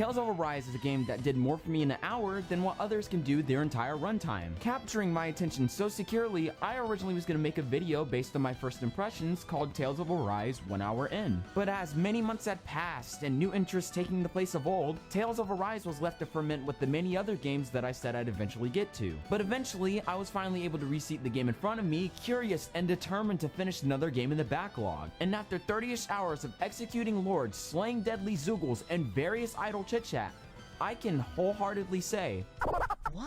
Tales of Arise is a game that did more for me in an hour than what others can do their entire runtime. Capturing my attention so securely, I originally was going to make a video based on my first impressions called Tales of Arise 1 hour in. But as many months had passed and new interests taking the place of old, Tales of Arise was left to ferment with the many other games that I said I'd eventually get to. But eventually, I was finally able to reseat the game in front of me, curious and determined to finish another game in the backlog. And after 30-ish hours of executing lords, slaying deadly Zoogles, and various idle chit-chat, I can wholeheartedly say,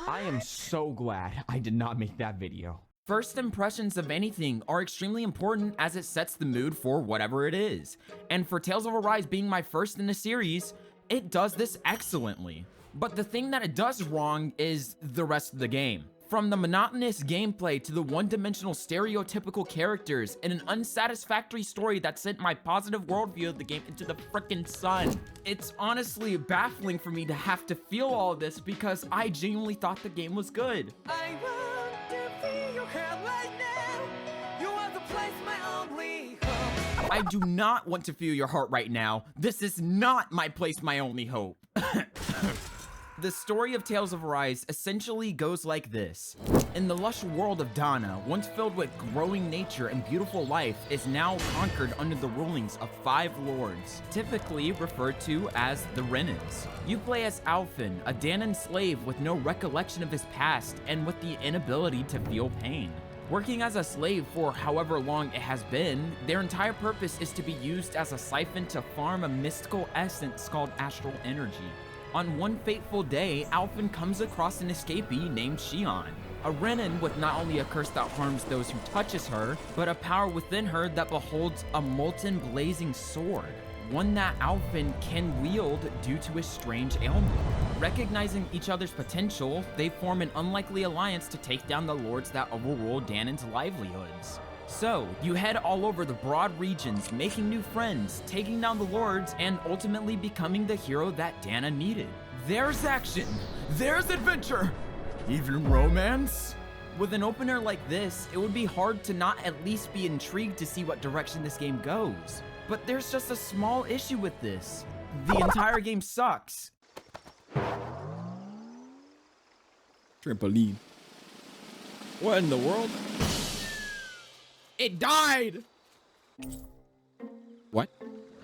I am so glad I did not make that video. First impressions of anything are extremely important as it sets the mood for whatever it is. And for Tales of Arise being my first in the series, it does this excellently. But the thing that it does wrong is the rest of the game. From the monotonous gameplay to the one-dimensional stereotypical characters and an unsatisfactory story that sent my positive worldview of the game into the frickin' sun. It's honestly baffling for me to have to feel all this because I genuinely thought the game was good. I want to feel your hair right now. You want to place my only hope. I do not want to feel your heart right now. This is not my place, my only hope. The story of Tales of Arise essentially goes like this. In the lush world of Dana, once filled with growing nature and beautiful life, is now conquered under the rulings of 5 lords, typically referred to as the Renans. You play as Alphen, a Danan slave with no recollection of his past and with the inability to feel pain. Working as a slave for however long it has been, their entire purpose is to be used as a siphon to farm a mystical essence called astral energy. On one fateful day, Alphen comes across an escapee named Xion, a Renan with not only a curse that harms those who touches her, but a power within her that beholds a molten blazing sword, one that Alphen can wield due to his strange ailment. Recognizing each other's potential, they form an unlikely alliance to take down the lords that overrule Danan's livelihoods. So, you head all over the broad regions, making new friends, taking down the lords, and ultimately becoming the hero that Dana needed. There's action! There's adventure! Even romance? With an opener like this, it would be hard to not at least be intrigued to see what direction this game goes. But there's just a small issue with this. The entire game sucks. Trampoline. What in the world? It died! What?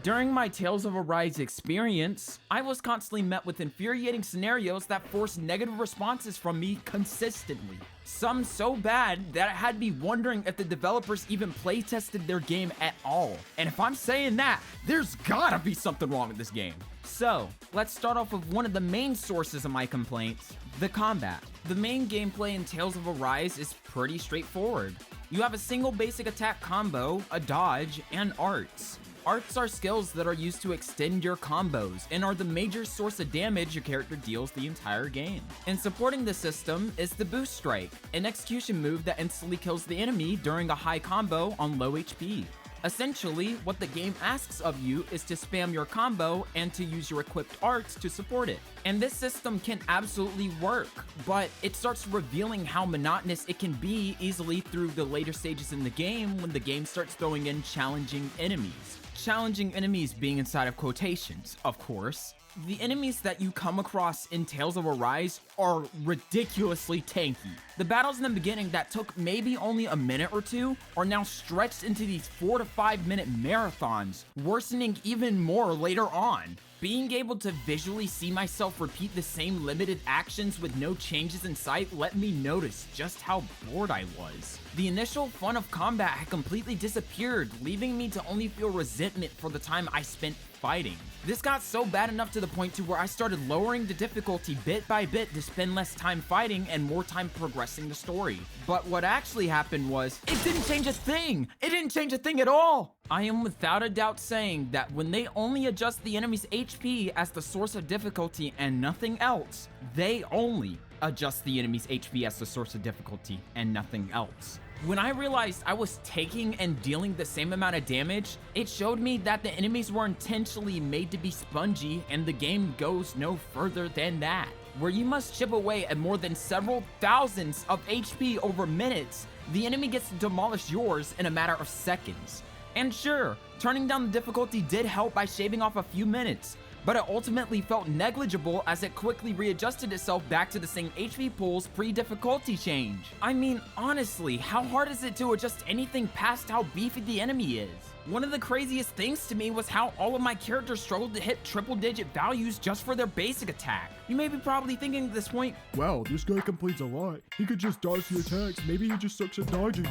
During my Tales of Arise experience, I was constantly met with infuriating scenarios that forced negative responses from me consistently. Some so bad that I had me wondering if the developers even playtested their game at all. And if I'm saying that, there's gotta be something wrong with this game. So, let's start off with one of the main sources of my complaints, the combat. The main gameplay in Tales of Arise is pretty straightforward. You have a single basic attack combo, a dodge, and arts. Arts are skills that are used to extend your combos and are the major source of damage your character deals the entire game. And supporting the system is the Boost Strike, an execution move that instantly kills the enemy during a high combo on low HP. Essentially, what the game asks of you is to spam your combo and to use your equipped arts to support it. And this system can absolutely work, but it starts revealing how monotonous it can be easily through the later stages in the game when the game starts throwing in challenging enemies. Challenging enemies being inside of quotations, of course. The enemies that you come across in Tales of Arise are ridiculously tanky. The battles in the beginning that took maybe only a minute or two are now stretched into these 4 to 5 minute marathons, worsening even more later on. Being able to visually see myself repeat the same limited actions with no changes in sight let me notice just how bored I was. The initial fun of combat had completely disappeared, leaving me to only feel resentment for the time I spent fighting. This got so bad enough to the point to where I started lowering the difficulty bit by bit to spend less time fighting and more time progressing the story. But what actually happened was, it didn't change a thing! It didn't change a thing at all! I am without a doubt saying that when they only adjust the enemy's HP as the source of difficulty and nothing else, they only adjust the enemy's HP as the source of difficulty and nothing else. When I realized I was taking and dealing the same amount of damage, it showed me that the enemies were intentionally made to be spongy and the game goes no further than that. Where you must chip away at more than several thousands of HP over minutes, the enemy gets to demolish yours in a matter of seconds. And sure, turning down the difficulty did help by shaving off a few minutes, but it ultimately felt negligible as it quickly readjusted itself back to the same HP pools pre-difficulty change. I mean, honestly, how hard is it to adjust anything past how beefy the enemy is? One of the craziest things to me was how all of my characters struggled to hit triple-digit values just for their basic attack. You may be probably thinking at this point, Wow, this guy complains a lot. He could just dodge the attacks. Maybe he just sucks at dodging.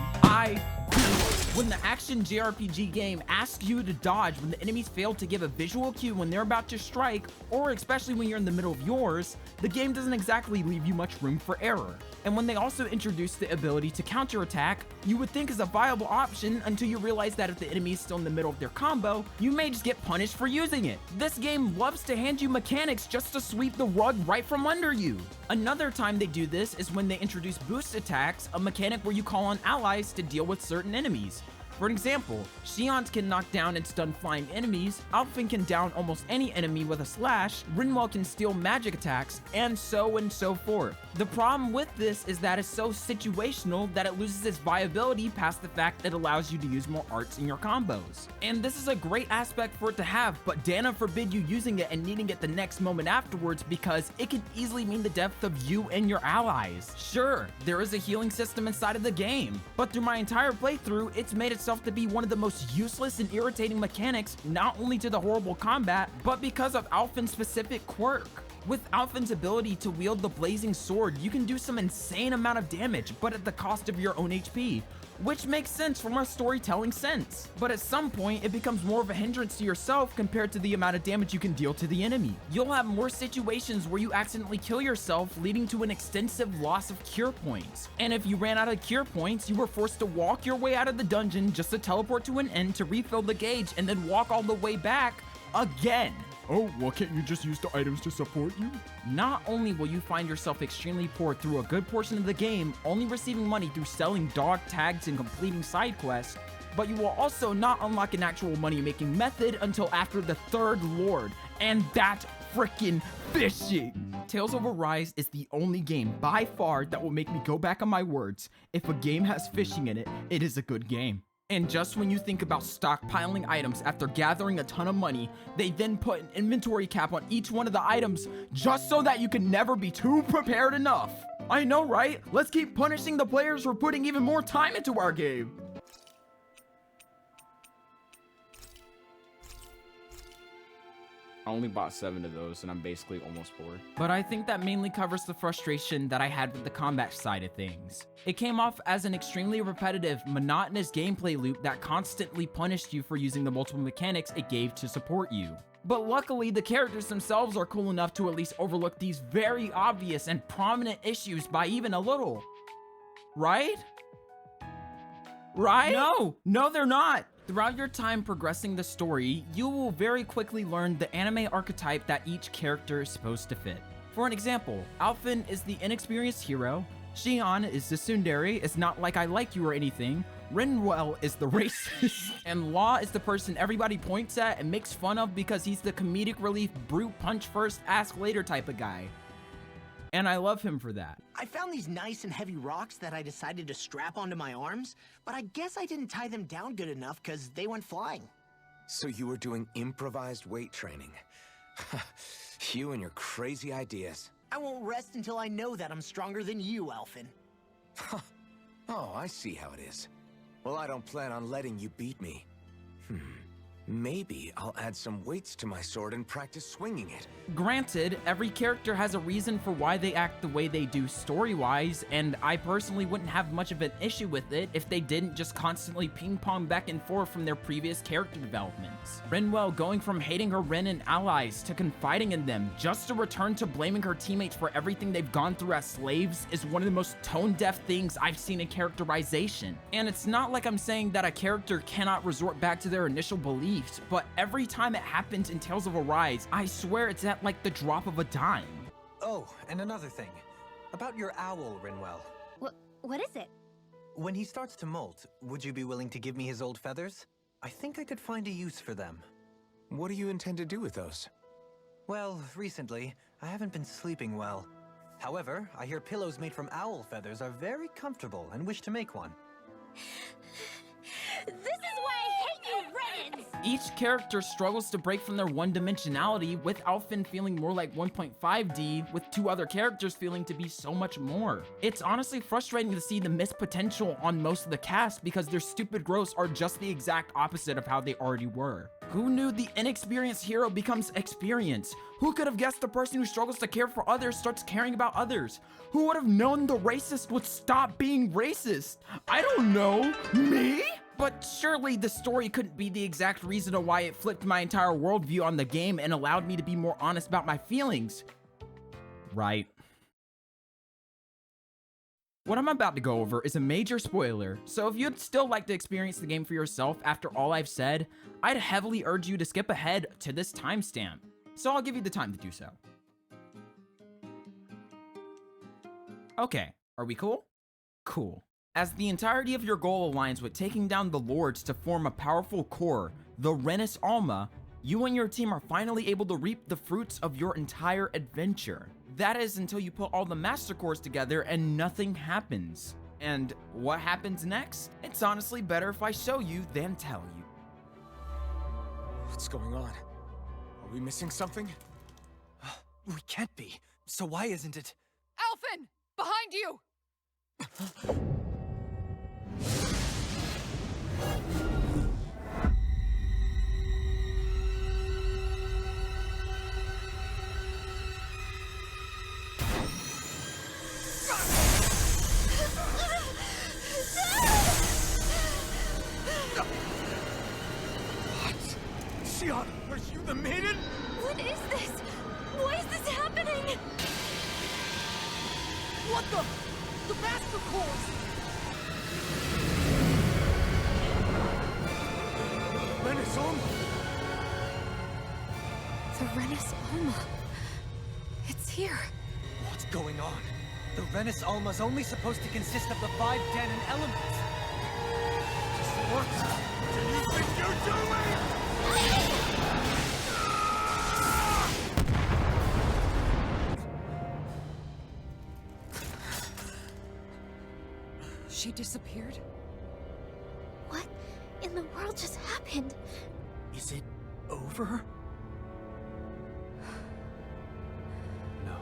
when the action JRPG game asks you to dodge when the enemies fail to give a visual cue when they're about to strike, or especially when you're in the middle of yours, the game doesn't exactly leave you much room for error. And when they also introduce the ability to counterattack, you would think is a viable option until you realize that if the enemy is still in the middle of their combo, you may just get punished for using it. This game loves to hand you mechanics just to sweep the rug right from under you. Another time they do this is when they introduce boost attacks, a mechanic where you call on allies to deal with certain enemies. For example, Xion can knock down and stun flying enemies, Alphen can down almost any enemy with a slash, Rinwell can steal magic attacks, and so forth. The problem with this is that it's so situational that it loses its viability past the fact that it allows you to use more arts in your combos. And this is a great aspect for it to have, but Dana forbid you using it and needing it the next moment afterwards because it can easily mean the death of you and your allies. Sure, there is a healing system inside of the game, but through my entire playthrough, it's made itself to be one of the most useless and irritating mechanics, not only to the horrible combat, but because of Alphen's specific quirk. With Alphen's ability to wield the blazing sword, you can do some insane amount of damage, but at the cost of your own HP, which makes sense from a storytelling sense. But at some point, it becomes more of a hindrance to yourself compared to the amount of damage you can deal to the enemy. You'll have more situations where you accidentally kill yourself, leading to an extensive loss of cure points. And if you ran out of cure points, you were forced to walk your way out of the dungeon just to teleport to an end to refill the gauge and then walk all the way back again. Oh, well, can't you just use the items to support you? Not only will you find yourself extremely poor through a good portion of the game, only receiving money through selling dog tags and completing side quests, but you will also not unlock an actual money-making method until after the third lord, and that's frickin' fishing! Tales of Arise is the only game by far that will make me go back on my words. If a game has fishing in it, it is a good game. And just when you think about stockpiling items after gathering a ton of money, they then put an inventory cap on each one of the items just so that you can never be too prepared enough. I know, right? Let's keep punishing the players for putting even more time into our game. I only bought 7 of those and I'm basically almost poor. But I think that mainly covers the frustration that I had with the combat side of things. It came off as an extremely repetitive, monotonous gameplay loop that constantly punished you for using the multiple mechanics it gave to support you. But luckily, the characters themselves are cool enough to at least overlook these very obvious and prominent issues by even a little. Right? Right? No, they're not. Throughout your time progressing the story, you will very quickly learn the anime archetype that each character is supposed to fit. For an example, Alphen is the inexperienced hero, Xion is the tsundere, it's not like I like you or anything, Rinwell is the racist, and Law is the person everybody points at and makes fun of because he's the comedic relief brute punch first, ask later type of guy. And I love him for that. I found these nice and heavy rocks that I decided to strap onto my arms, but I guess I didn't tie them down good enough because they went flying. So you were doing improvised weight training. You and your crazy ideas. I won't rest until I know that I'm stronger than you, Alphen. Oh, I see how it is. Well, I don't plan on letting you beat me. Maybe I'll add some weights to my sword and practice swinging it. Granted, every character has a reason for why they act the way they do story-wise, and I personally wouldn't have much of an issue with it if they didn't just constantly ping-pong back and forth from their previous character developments. Rinwell going from hating her Ren and allies to confiding in them just to return to blaming her teammates for everything they've gone through as slaves is one of the most tone-deaf things I've seen in characterization. And it's not like I'm saying that a character cannot resort back to their initial beliefs, but every time it happens in Tales of Arise, I swear it's at like the drop of a dime. Oh, and another thing. About your owl, Rinwell. What is it? When he starts to molt, would you be willing to give me his old feathers? I think I could find a use for them. What do you intend to do with those? Well, recently, I haven't been sleeping well. However, I hear pillows made from owl feathers are very comfortable and wish to make one. This is why I hate you, Renans! Each character struggles to break from their one-dimensionality, with Alphen feeling more like 1.5D, with 2 other characters feeling to be so much more. It's honestly frustrating to see the missed potential on most of the cast because their stupid growths are just the exact opposite of how they already were. Who knew the inexperienced hero becomes experienced? Who could have guessed the person who struggles to care for others starts caring about others? Who would have known the racist would stop being racist? I don't know. Me? But surely the story couldn't be the exact reason of why it flipped my entire worldview on the game and allowed me to be more honest about my feelings. Right. What I'm about to go over is a major spoiler, so if you'd still like to experience the game for yourself after all I've said, I'd heavily urge you to skip ahead to this timestamp. So I'll give you the time to do so. Okay, are we cool? Cool. As the entirety of your goal aligns with taking down the Lords to form a powerful core, the Renis Alma, you and your team are finally able to reap the fruits of your entire adventure. That is until you put all the Master Cores together and nothing happens. And what happens next? It's honestly better if I show you than tell you. What's going on? Are we missing something? We can't be. So why isn't it? Alphen! Behind you! Xion, are you the maiden? What is this? Why is this happening? What the? The Master Cores! Renis Alma! The Renis Alma. It's here. What's going on? The Renis Alma's only supposed to consist of the 5 Danon elements. What do you think you're doing? She disappeared? What in the world just happened? Is it over? No.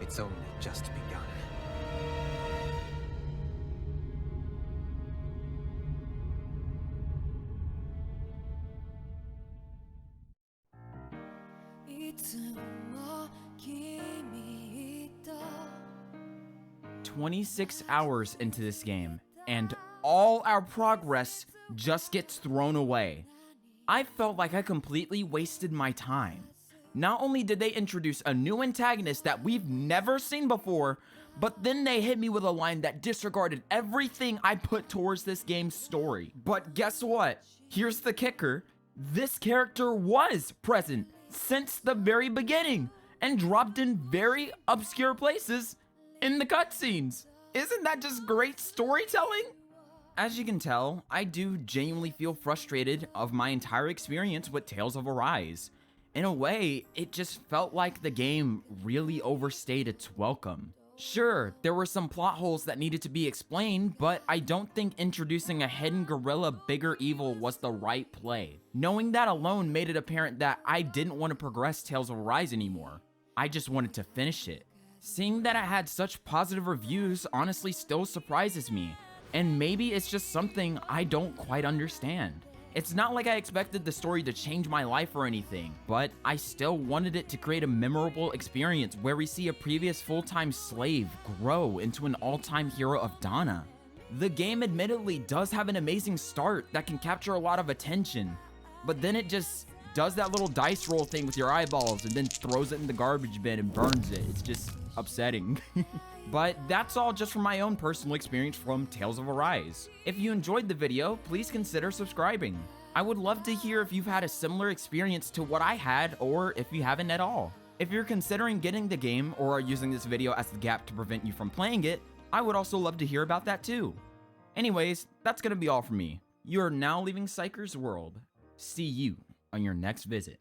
It's only just begun. Itsumo kimi ito. 26 hours into this game, and all our progress just gets thrown away. I felt like I completely wasted my time. Not only did they introduce a new antagonist that we've never seen before, but then they hit me with a line that disregarded everything I put towards this game's story. But guess what? Here's the kicker. This character was present since the very beginning and dropped in very obscure places in the cutscenes. Isn't that just great storytelling? As you can tell, I do genuinely feel frustrated of my entire experience with Tales of Arise. In a way, it just felt like the game really overstayed its welcome. Sure, there were some plot holes that needed to be explained, but I don't think introducing a hidden gorilla bigger evil was the right play. Knowing that alone made it apparent that I didn't want to progress Tales of Arise anymore. I just wanted to finish it. Seeing that it had such positive reviews honestly still surprises me, and maybe it's just something I don't quite understand. It's not like I expected the story to change my life or anything, but I still wanted it to create a memorable experience where we see a previous full-time slave grow into an all-time hero of Dana. The game admittedly does have an amazing start that can capture a lot of attention, but then it just does that little dice roll thing with your eyeballs and then throws it in the garbage bin and burns it. It's just upsetting. But that's all just from my own personal experience from Tales of Arise. If you enjoyed the video, please consider subscribing. I would love to hear if you've had a similar experience to what I had, or if you haven't at all. If you're considering getting the game or are using this video as the gap to prevent you from playing it, I would also love to hear about that too. Anyways, that's gonna be all from me. You are now leaving Psyker's world. See you on your next visit.